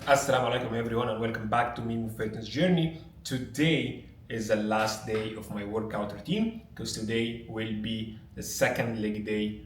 Assalamu alaikum everyone and welcome back to Mimo Fitness Journey. Today is the last day of my workout routine because today will be the second leg day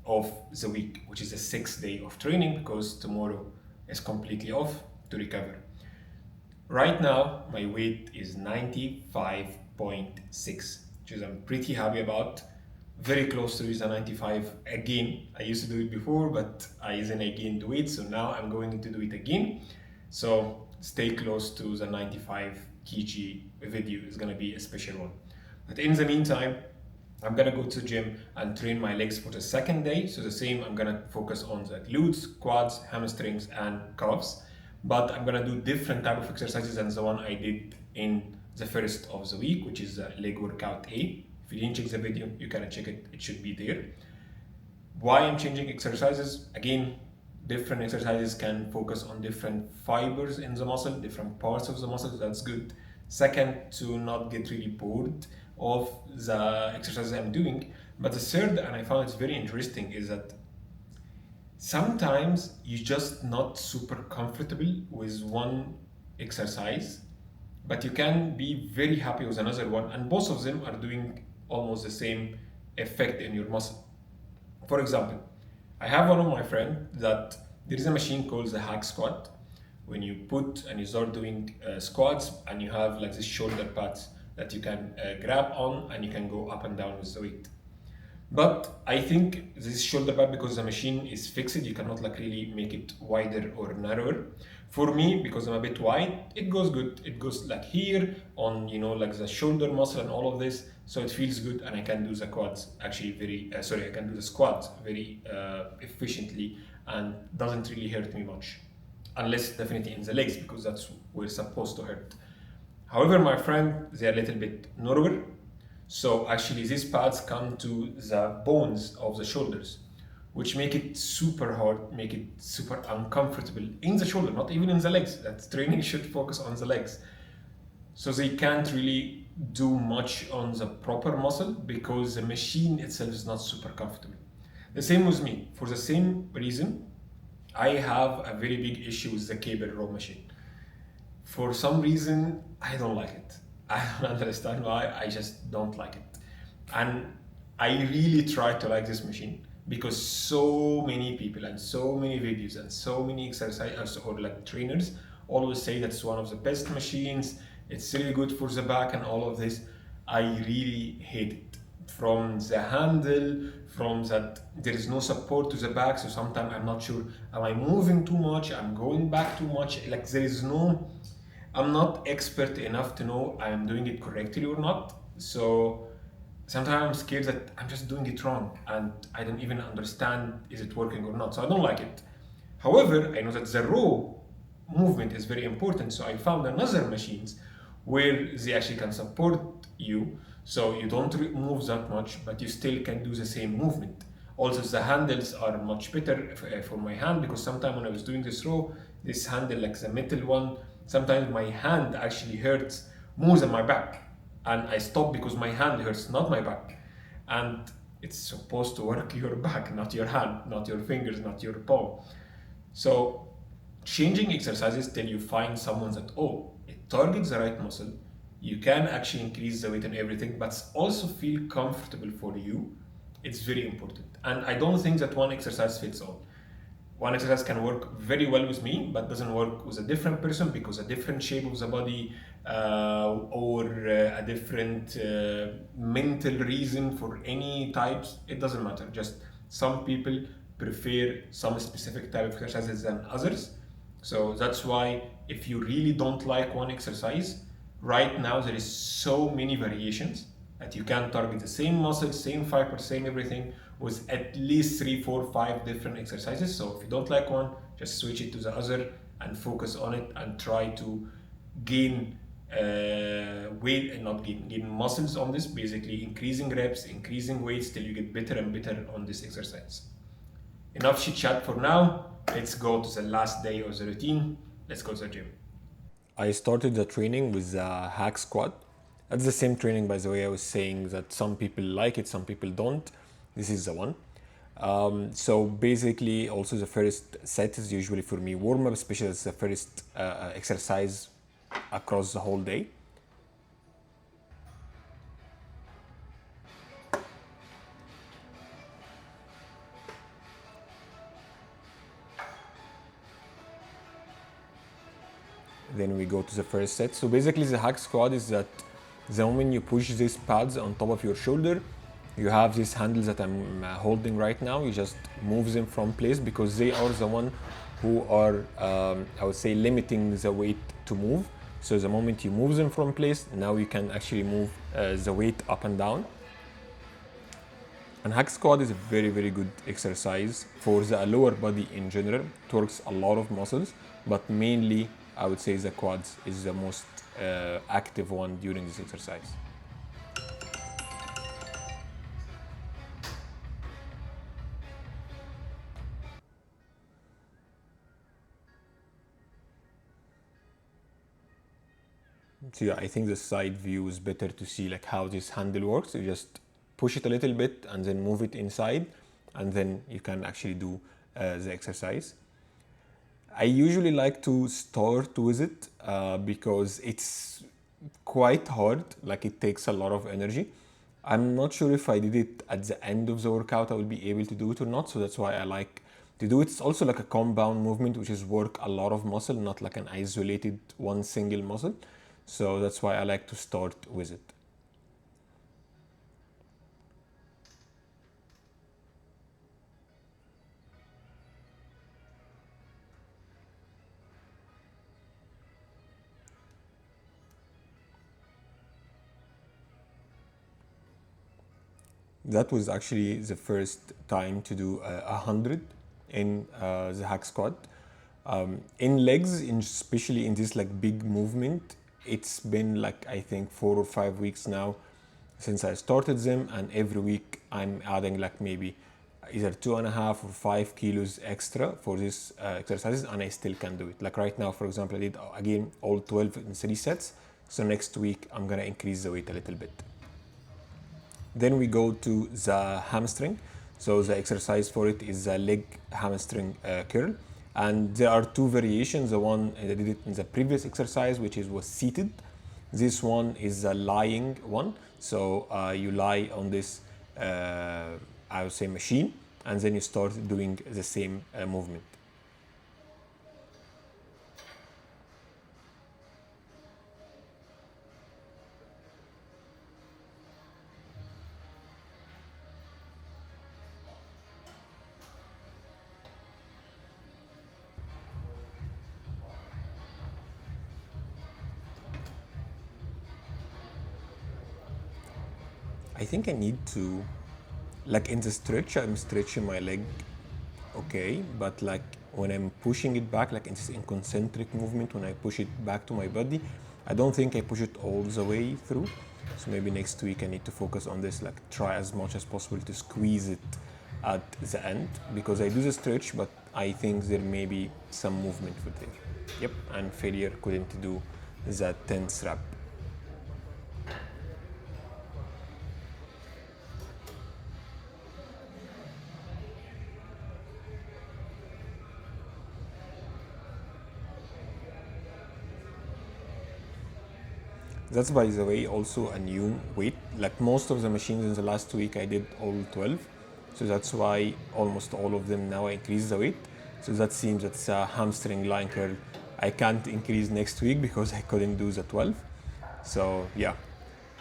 of the week, which is the sixth day of training because tomorrow is completely off to recover. Right now, my weight is 95.6, which is I'm pretty happy about. Very close to reach the 95 again. I used to do it before, but I gained weight, so now I'm going to do it again. So stay close to the 95 kg video. It's gonna be a special one. But in the meantime, I'm gonna go to the gym and train my legs for the second day. So the same, I'm gonna focus on the glutes, quads, hamstrings, and calves. But I'm gonna do different type of exercises than the one I did in the first of the week, which is the leg workout A. If you didn't check the video, you can check it. It should be there. Why I'm changing exercises? Again, different exercises can focus on different fibers in the muscle, different parts of the muscle. That's good. Second, to not get really bored of the exercises I'm doing. But the third, and I found it's very interesting, is that sometimes you're just not super comfortable with one exercise, but you can be very happy with another one, and both of them are doing almost the same effect in your muscle. For example, I have one of my friends that there is a machine called the hack squat. When you put and you start doing squats, and you have like this shoulder pads that you can grab on, and you can go up and down with the weight. But I think this shoulder pad, because the machine is fixed, you cannot like really make it wider or narrower. For me, because I'm a bit wide, it goes good. It goes like here on, like the shoulder muscle and all of this. So it feels good, and I can do the quads actually I can do the squats very efficiently and doesn't really hurt me much. Unless definitely in the legs, because that's where it's supposed to hurt. However, my friend, they're a little bit narrower. So actually these pads come to the bones of the shoulders, which make it super hard, make it super uncomfortable in the shoulder, not even in the legs. That training should focus on the legs. So they can't really do much on the proper muscle because the machine itself is not super comfortable. The same with me. For the same reason, I have a very big issue with the cable row machine. For some reason, I don't like it. I don't understand why, I just don't like it. And I really try to like this machine because so many people and so many videos and so many exercises or like trainers always say that's one of the best machines. It's really good for the back and all of this. I really hate it. From the handle, from that there is no support to the back, so sometimes I'm not sure, am I moving too much? I'm going back too much? Like there is no, I'm not expert enough to know I'm doing it correctly or not. So sometimes I'm scared that I'm just doing it wrong and I don't even understand is it working or not. So I don't like it. However, I know that the raw movement is very important. So I found another machines where they actually can support you. So you don't move that much, but you still can do the same movement. Also, the handles are much better for my hand because sometimes when I was doing this row, this handle, like the metal one, sometimes my hand actually hurts more than my back. And I stop because my hand hurts, not my back. And it's supposed to work your back, not your hand, not your fingers, not your palm. So changing exercises till you find someone that, oh, it targets the right muscle, you can actually increase the weight and everything, but also feel comfortable for you. It's very important. And I don't think that one exercise fits all. One exercise can work very well with me, but doesn't work with a different person because a different shape of the body or a different mental reason for any types, it doesn't matter. Just some people prefer some specific type of exercises than others. So that's why if you really don't like one exercise, right now there is so many variations that you can target the same muscle, same fiber, same everything with at least 3, 4, 5 different exercises. So if you don't like one, just switch it to the other and focus on it and try to gain weight and not gain muscles on this, basically increasing reps, increasing weights till you get better and better on this exercise. Enough chit chat for now. Let's go to the last day of the routine. Let's go to the gym. I started the training with a hack squat. That's the same training, by the way. I was saying that some people like it, some people don't. This is the one. So basically, also the first set is usually for me warm up, especially as the first exercise across the whole day. Then we go to the first set. So basically, the hack squat is that the moment you push these pads on top of your shoulder, you have these handles that I'm holding right now. You just move them from place because they are the one who are, I would say, limiting the weight to move. So the moment you move them from place, now you can actually move the weight up and down. And hack squat is a very, very good exercise for the lower body in general. It works a lot of muscles, but mainly I would say the quads is the most active one during this exercise. So yeah, I think the side view is better to see like how this handle works. You just push it a little bit and then move it inside, and then you can actually do the exercise. I usually like to start with it because it's quite hard, like it takes a lot of energy. I'm not sure if I did it at the end of the workout, I will be able to do it or not. So that's why I like to do it. It's also like a compound movement, which is work a lot of muscle, not like an isolated one single muscle. So that's why I like to start with it. That was actually the first time to do 100 in the hack squat. In legs, especially in this like big movement, it's been like I think 4 or 5 weeks now since I started them, and every week I'm adding like maybe either 2.5 or 5 kilos extra for these exercises, and I still can do it. Like right now, for example, I did again all 12 in 3 sets. So next week I'm gonna increase the weight a little bit. Then we go to the hamstring. So the exercise for it is the leg hamstring curl. And there are two variations. The one I did it in the previous exercise, which was seated. This one is a lying one. So you lie on this, I would say, machine, and then you start doing the same movement. I think I need to, like in the stretch, I'm stretching my leg okay, but like when I'm pushing it back, like it's in concentric movement, when I push it back to my body, I don't think I push it all the way through. So maybe next week I need to focus on this, like try as much as possible to squeeze it at the end, because I do the stretch, but I think there may be some movement for there. Yep, and failure couldn't do that 10th rep. That's, by the way, also a new weight. Like most of the machines in the last week, I did all 12. So that's why almost all of them now I increase the weight. So that seems that's a hamstring line curl. I can't increase next week because I couldn't do the 12. So yeah.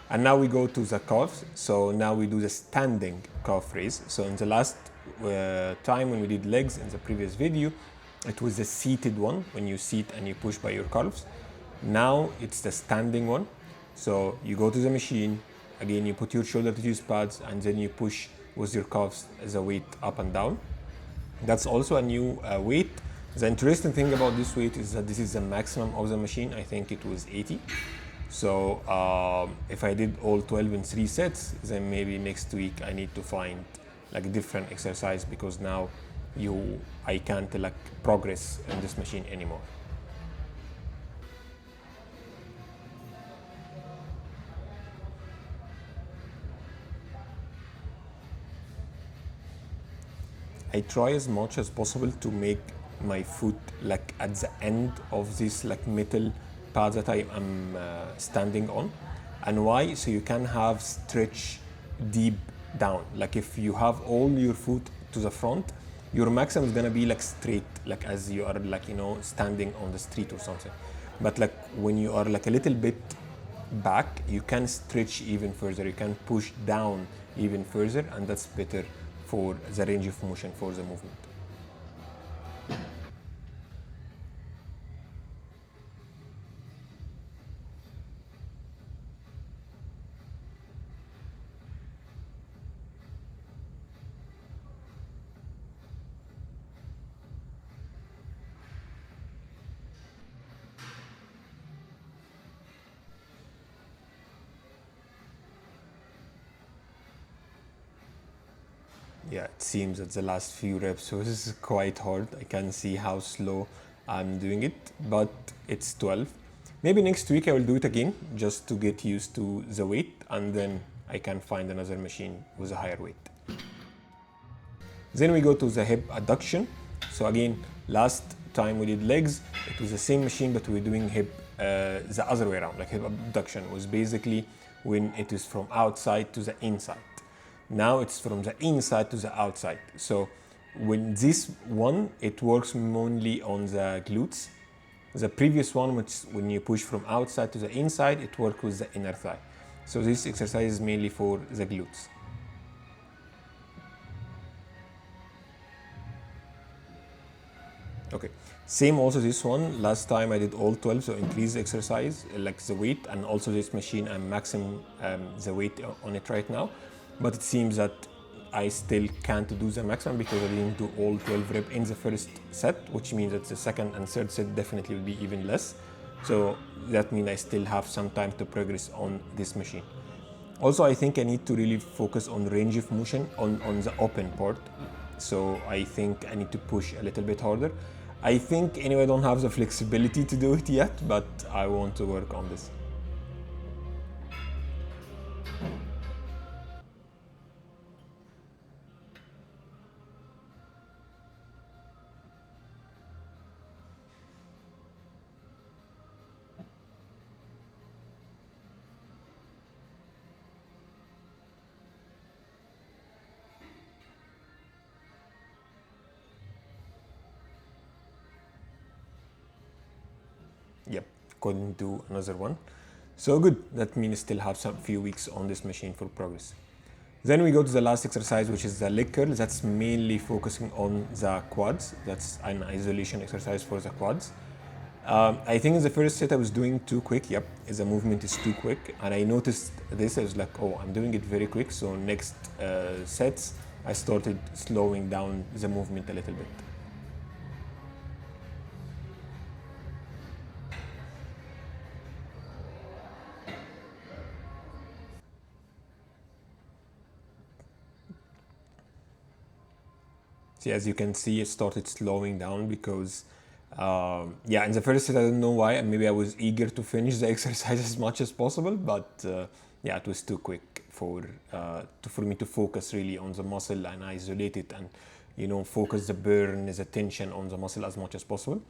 And now we go to the calves. So now we do the standing calf raise. So in the last time when we did legs in the previous video, it was the seated one when you sit and you push by your calves. Now it's the standing one. So you go to the machine, again you put your shoulder to these pads, and then you push with your calves the weight up and down. That's also a new weight. The interesting thing about this weight is that this is the maximum of the machine. I think it was 80. So if I did all 12 in 3 sets, then maybe next week I need to find like a different exercise, because now I can't like progress in this machine anymore. I try as much as possible to make my foot like at the end of this like metal pad that I am standing on. And why? So you can have stretch deep down. Like if you have all your foot to the front, your maximum is gonna be like straight, like as you are like standing on the street or something. But like when you are like a little bit back, you can stretch even further, you can push down even further, and that's better for the range of motion for the movement. Yeah, it seems that the last few reps was quite hard. I can see how slow I'm doing it, but it's 12. Maybe next week I will do it again just to get used to the weight, and then I can find another machine with a higher weight. Then we go to the hip adduction. So again, last time we did legs, it was the same machine, but we were doing hip the other way around. Like hip abduction was basically when it is from outside to the inside. Now it's from the inside to the outside. So when this one, it works mainly on the glutes. The previous one, which when you push from outside to the inside, it works with the inner thigh. So this exercise is mainly for the glutes. Okay, same also this one. Last time I did all 12, so increase the exercise, like the weight, and also this machine, I'm maxing the weight on it right now. But it seems that I still can't do the maximum because I didn't do all 12 reps in the first set, which means that the second and third set definitely will be even less. So that means I still have some time to progress on this machine. Also, I think I need to really focus on range of motion on the open part. So I think I need to push a little bit harder. I think anyway, I don't have the flexibility to do it yet, but I want to work on this. Yep, couldn't do another one. So good, that means I still have some few weeks on this machine for progress. Then we go to the last exercise, which is the leg curl. That's mainly focusing on the quads. That's an isolation exercise for the quads. I think in the first set I was doing too quick. Yep, the movement is too quick, and I noticed this. I was like, oh, I'm doing it very quick. So next sets, I started slowing down the movement a little bit. See, as you can see, it started slowing down because, yeah, in the first set, I don't know why. Maybe I was eager to finish the exercise as much as possible, but yeah, it was too quick for me to focus really on the muscle and isolate it and, focus the burn, the tension on the muscle as much as possible.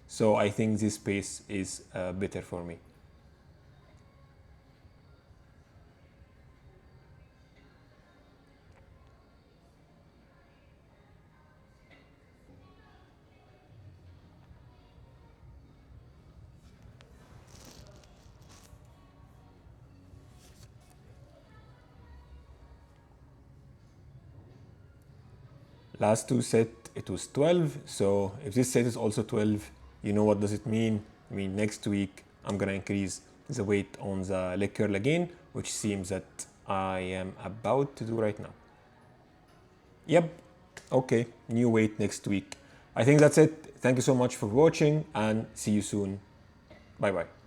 So I think this pace is better for me. Last two set, it was 12. So if this set is also 12, what does it mean? I mean, next week, I'm going to increase the weight on the leg curl again, which seems that I am about to do right now. Yep. Okay. New weight next week. I think that's it. Thank you so much for watching and see you soon. Bye bye.